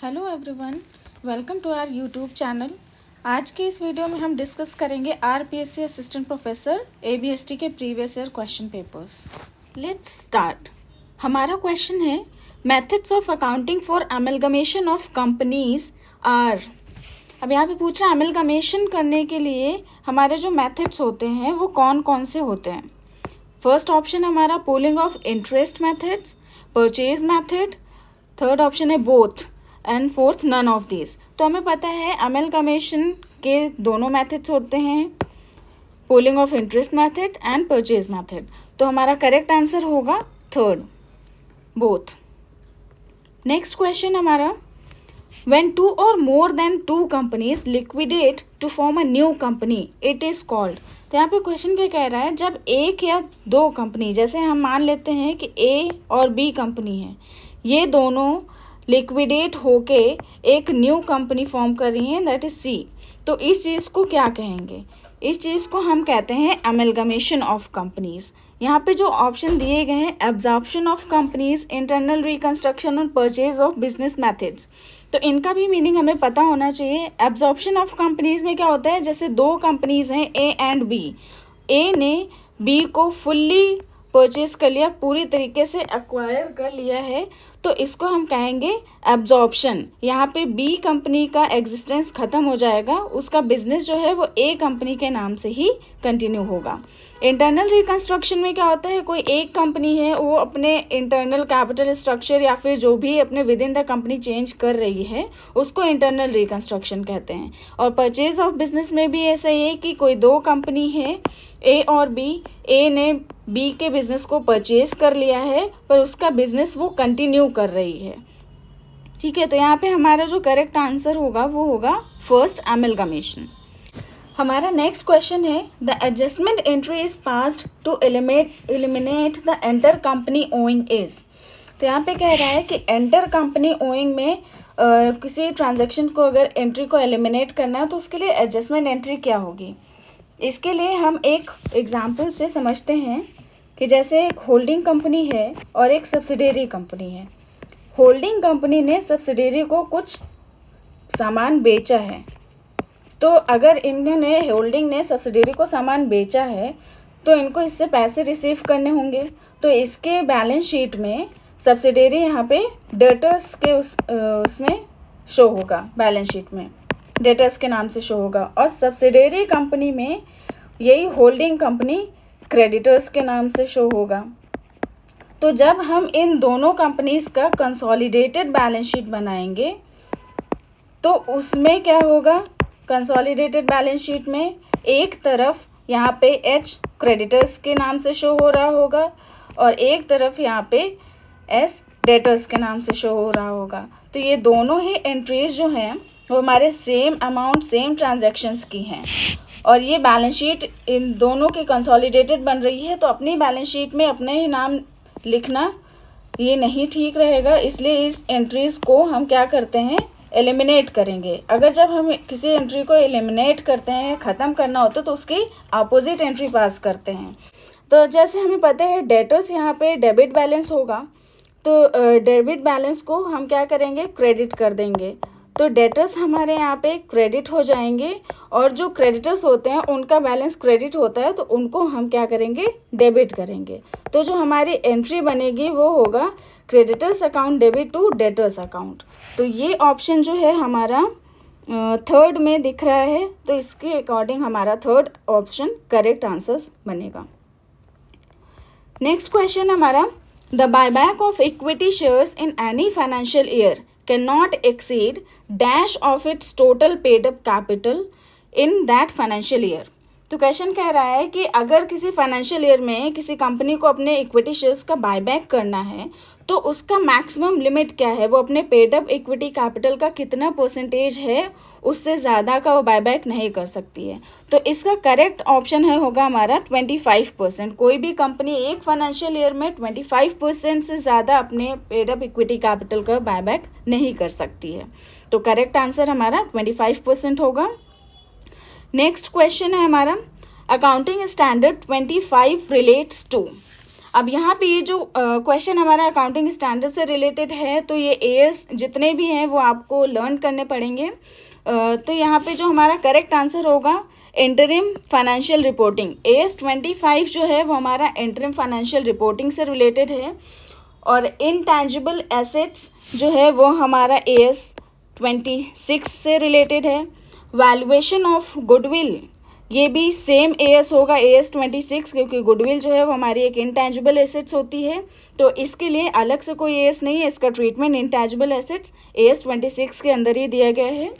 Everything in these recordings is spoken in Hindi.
Hello everyone, welcome to our YouTube channel. आज के इस वीडियो में हम डिस्कस करेंगे आरपीएससी असिस्टेंट प्रोफेसर एबीएसटी के previous year question papers. Let's start. हमारा क्वेश्चन है methods of accounting for amalgamation of companies are. अब यहाँ पे पूछ रहा है अमेलगमेशन करने के लिए हमारे जो मेथड्स होते हैं वो कौन कौन से होते हैं। फर्स्ट ऑप्शन हमारा pooling of interest methods, purchase method, third option है both and fourth none of this. तो हमें पता है अमेलगमेशन के दोनों मेथड्स होते हैं, pooling of interest method and purchase method. तो हमारा करेक्ट आंसर होगा थर्ड, बोथ। नेक्स्ट क्वेश्चन हमारा व्हेन टू और more than two companies liquidate to form a new company it is called. तो यहाँ पे क्वेश्चन क्या कह रहा है, जब एक या दो कंपनी, जैसे हम मान लेते हैं कि ए और बी कंपनी है, ये दोनों लिक्विडेट होके एक न्यू कंपनी फॉर्म कर रही हैं, दैट इज सी। तो इस चीज़ को क्या कहेंगे? इस चीज़ को हम कहते हैं अमेलगमेशन ऑफ कंपनीज। यहाँ पे जो ऑप्शन दिए गए हैं absorption of companies, internal reconstruction और परचेज ऑफ बिजनेस मेथड्स, तो इनका भी मीनिंग हमें पता होना चाहिए। एब्जॉर्प्शन ऑफ कंपनीज में क्या होता है, जैसे दो कंपनीज हैं ए एंड बी, ए ने बी को फुल्ली परचेज कर लिया, पूरी तरीके से एक्वायर कर लिया है, तो इसको हम कहेंगे एब्जॉर्प्शन। यहाँ पे बी कंपनी का एग्जिस्टेंस ख़त्म हो जाएगा, उसका बिजनेस जो है वो ए कंपनी के नाम से ही कंटिन्यू होगा। इंटरनल रिकंस्ट्रक्शन में क्या होता है, कोई एक कंपनी है वो अपने इंटरनल कैपिटल स्ट्रक्चर या फिर जो भी अपने with in the company change कर रही है उसको इंटरनल रिकंस्ट्रक्शन कहते हैं। और परचेज ऑफ बिजनेस में भी ऐसा ही है कि कोई दो कंपनी है ए और बी, ए ने बी के बिज़नेस को परचेज कर लिया है पर उसका बिजनेस वो कंटिन्यू कर रही है। ठीक है, तो यहाँ पे हमारा जो करेक्ट आंसर होगा वो होगा फर्स्ट अमेलगमेशन। हमारा नेक्स्ट क्वेश्चन है the adjustment entry is passed to eliminate the inter company owing is. तो यहाँ पे कह रहा है कि एंटर कंपनी ओइंग में किसी ट्रांजेक्शन को अगर एंट्री को एलिमिनेट करना है तो उसके लिए एडजस्टमेंट एंट्री क्या होगी। इसके लिए हम एक एग्जाम्पल से समझते हैं कि जैसे एक होल्डिंग कंपनी है और एक सब्सिडियरी कंपनी है। होल्डिंग कंपनी ने सब्सिडियरी को कुछ सामान बेचा है, तो अगर इन्होंने होल्डिंग ने सब्सिडियरी को सामान बेचा है तो इनको इससे पैसे रिसीव करने होंगे। तो इसके बैलेंस शीट में सब्सिडियरी यहाँ पे डेटर्स के उसमें शो होगा, बैलेंस शीट में डेटर्स के नाम से शो होगा, और सब्सिडियरी कंपनी में यही होल्डिंग कंपनी क्रेडिटर्स के नाम से शो होगा। तो जब हम इन दोनों कंपनीज का कंसोलिडेटेड बैलेंस शीट बनाएंगे तो उसमें क्या होगा, कंसोलिडेटेड बैलेंस शीट में एक तरफ यहाँ पे एच क्रेडिटर्स के नाम से शो हो रहा होगा और एक तरफ यहाँ पे एस डेटर्स के नाम से शो हो रहा होगा। तो ये दोनों ही एंट्रीज जो हैं वो हमारे सेम अमाउंट सेम ट्रांजैक्शंस की हैं और ये बैलेंस शीट इन दोनों की कंसोलिडेटेड बन रही है, तो अपनी बैलेंस शीट में अपने ही नाम लिखना ये नहीं ठीक रहेगा, इसलिए इस एंट्रीज को हम क्या करते हैं, एलिमिनेट करेंगे। अगर जब हम किसी एंट्री को एलिमिनेट करते हैं, ख़त्म करना होता है, तो उसकी अपोजिट एंट्री पास करते हैं। तो जैसे हमें पता है डेटर्स यहाँ पे डेबिट बैलेंस होगा, तो डेबिट बैलेंस को हम क्या करेंगे, क्रेडिट कर देंगे। तो डेटर्स हमारे यहाँ पे क्रेडिट हो जाएंगे और जो क्रेडिटर्स होते हैं उनका बैलेंस क्रेडिट होता है तो उनको हम क्या करेंगे, डेबिट करेंगे। तो जो हमारी एंट्री बनेगी वो होगा creditors account debit to debtors account. तो ये ऑप्शन जो है हमारा थर्ड में दिख रहा है, तो इसके अकॉर्डिंग हमारा थर्ड ऑप्शन करेक्ट आंसर्स बनेगा। नेक्स्ट क्वेश्चन हमारा the buyback of equity shares in any financial year cannot exceed dash of its total paid up capital in that financial year। तो क्वेश्चन कह रहा है कि अगर किसी फाइनेंशियल ईयर में किसी कंपनी को अपने इक्विटी शेयर्स का बायबैक करना है तो उसका मैक्सिमम लिमिट क्या है, वो अपने पेड अप इक्विटी कैपिटल का कितना परसेंटेज है, उससे ज़्यादा का वो बायबैक नहीं कर सकती है। तो इसका करेक्ट ऑप्शन है होगा हमारा 25%। कोई भी कंपनी एक फाइनेंशियल ईयर में 25% से ज़्यादा अपने पेड अप इक्विटी कैपिटल का बायबैक नहीं कर सकती है। तो करेक्ट आंसर हमारा 25% होगा। नेक्स्ट क्वेश्चन है हमारा अकाउंटिंग स्टैंडर्ड 25 रिलेट्स टू। अब यहाँ पे ये जो क्वेश्चन हमारा अकाउंटिंग स्टैंडर्ड से रिलेटेड है, तो ये एएस जितने भी हैं वो आपको लर्न करने पड़ेंगे। तो यहाँ पे जो हमारा करेक्ट आंसर होगा इंटरिम फाइनेंशियल रिपोर्टिंग। एएस 25 जो है वो हमारा इंटरिम फाइनेंशियल रिपोर्टिंग से रिलेटेड है, और इनटैंजिबल एसेट्स जो है वो हमारा एएस 26 से रिलेटेड है। वैल्यूएशन ऑफ गुडविल, ये भी सेम एएस होगा, एएस 26, क्योंकि गुडविल जो है वो हमारी एक इनटैंजिबल एसेट्स होती है, तो इसके लिए अलग से कोई एएस नहीं है, इसका ट्रीटमेंट इनटैंजिबल एसेट्स एएस 26 के अंदर ही दिया गया है।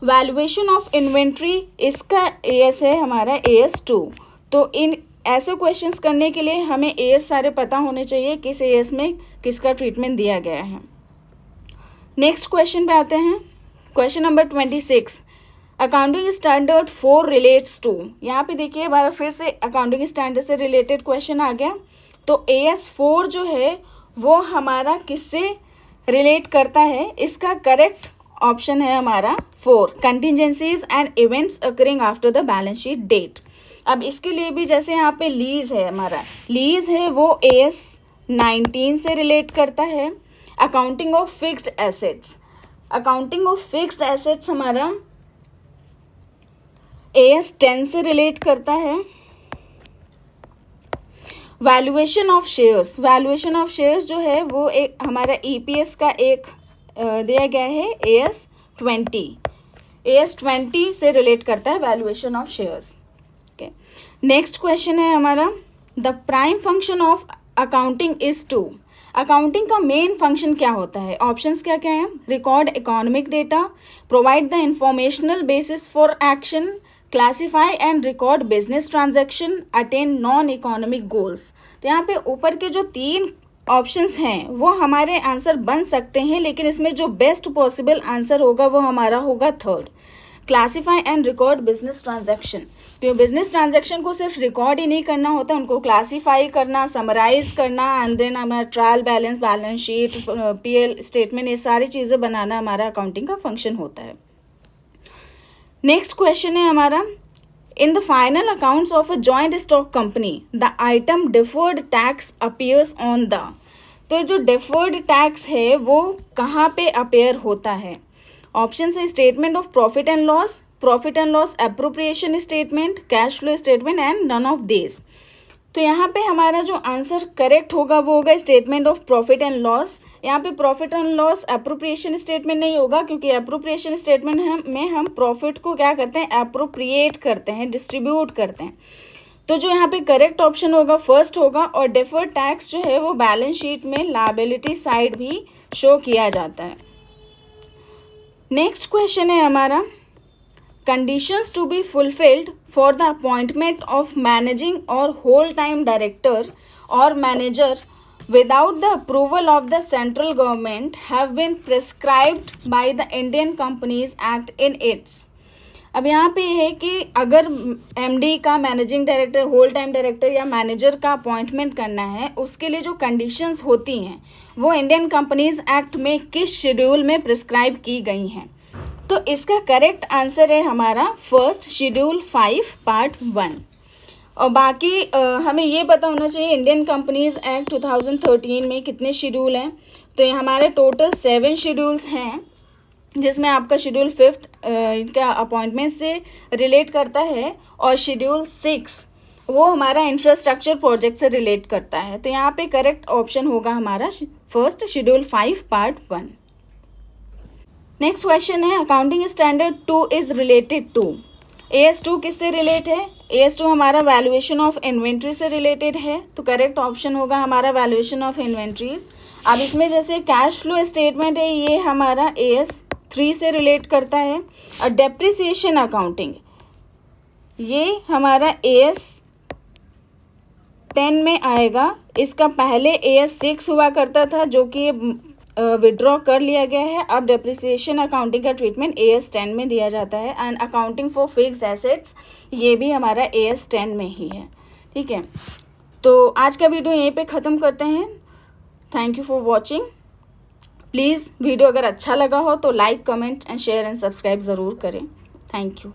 वैल्यूएशन ऑफ इन्वेंट्री, इसका एएस है हमारा एएस 2। तो इन ऐसे क्वेश्चंस करने के लिए हमें एएस सारे पता होने चाहिए, किस एएस में किसका ट्रीटमेंट दिया गया है। नेक्स्ट क्वेश्चन पे आते हैं, question number 26। Accounting standard 4 relates to, यहाँ पे देखिए हमारा फिर से अकाउंटिंग स्टैंडर्ड से रिलेटेड क्वेश्चन आ गया। तो एएस 4 जो है वो हमारा किससे रिलेट करता है, इसका करेक्ट ऑप्शन है हमारा 4, contingencies and events occurring after the balance sheet date. अब इसके लिए भी जैसे यहाँ पे लीज है, हमारा लीज है वो एएस 19 से रिलेट करता है। Accounting of fixed assets, accounting of fixed assets हमारा एएस 10 से रिलेट करता है। Valuation of shares, valuation of shares जो है वो एक हमारा ईपीएस का एक दिया गया है एएस 20, एएस 20 से रिलेट करता है valuation of shares. Okay, next question है हमारा, the prime function of accounting is to, accounting का मेन फंक्शन क्या होता है, ऑप्शंस क्या क्या हैं, record economic data, provide the informational basis for action, classify and record business transaction, attain non economic goals. तो यहाँ पे ऊपर के जो 3 ऑप्शंस हैं वो हमारे आंसर बन सकते हैं, लेकिन इसमें जो बेस्ट पॉसिबल आंसर होगा वो हमारा होगा 3rd, classify and record business transaction. तो बिजनेस ट्रांजैक्शन को सिर्फ रिकॉर्ड ही नहीं करना होता, उनको क्लासीफाई करना, समराइज करना, एंड देन हमारा trial balance, balance sheet, PL statement, ये सारी चीज़ें बनाना हमारा अकाउंटिंग का फंक्शन होता है। नेक्स्ट क्वेश्चन है हमारा, in the final accounts of a joint stock company the item deferred tax appears on the, तो जो डिफर्ड टैक्स है वो कहाँ पे अपेयर होता है, ऑप्शन है statement of profit and loss, appropriation statement, cash flow statement and none of this. तो यहाँ पे हमारा जो आंसर करेक्ट होगा वो होगा statement of profit and loss. यहाँ पे profit and loss appropriation statement नहीं होगा, क्योंकि एप्रोप्रिएशन स्टेटमेंट में हम प्रॉफिट को क्या करते हैं, एप्रोप्रिएट करते हैं, डिस्ट्रीब्यूट करते हैं। तो जो यहाँ पे करेक्ट ऑप्शन होगा फर्स्ट होगा, और डिफर्ड टैक्स जो है वो बैलेंस शीट में लायबिलिटी साइड भी शो किया जाता है। नेक्स्ट क्वेश्चन है हमारा, conditions to be fulfilled for the appointment of managing or whole time director or manager without the approval of the central government have been prescribed by the Indian Companies Act in its। अब यहाँ पे है कि अगर एमडी का, managing director, whole time director या मैनेजर का अपॉइंटमेंट करना है, उसके लिए जो कंडीशंस होती हैं वो इंडियन कंपनीज एक्ट में किस शेड्यूल में प्रिस्क्राइब की गई हैं। तो इसका करेक्ट आंसर है हमारा फर्स्ट, शेड्यूल 5 पार्ट 1। और बाकी हमें ये पता होना चाहिए इंडियन कंपनीज एक्ट 2013 में कितने शेड्यूल हैं। तो ये हमारे टोटल 7 शेड्यूल्स हैं, जिसमें आपका शेड्यूल 5 इनका अपॉइंटमेंट से रिलेट करता है, और शेड्यूल 6 वो हमारा इंफ्रास्ट्रक्चर प्रोजेक्ट से रिलेट करता है। तो यहाँ पे करेक्ट ऑप्शन होगा हमारा first, schedule 5 part 1। Next question है, accounting standard 2 is related to, AS2 किससे रिलेट है, AS2 हमारा वैल्यूएशन ऑफ इन्वेंट्री से रिलेटेड है। तो करेक्ट ऑप्शन होगा हमारा वैल्यूएशन ऑफ इन्वेंट्रीज। अब इसमें जैसे कैश फ्लो स्टेटमेंट है, ये हमारा AS3 से रिलेट करता है। और डेप्रिसिएशन अकाउंटिंग ये हमारा AS10 में आएगा। इसका पहले AS6 हुआ करता था, जो कि विड्रॉ कर लिया गया है। अब डेप्रिसिएशन अकाउंटिंग का ट्रीटमेंट AS10 में दिया जाता है। And accounting for fixed assets ये भी हमारा AS10 में ही है। ठीक है, तो आज का वीडियो यहीं पे ख़त्म करते हैं। Thank you for watching. Please video अगर अच्छा लगा हो तो like, comment and share and subscribe ज़रूर करें। Thank you.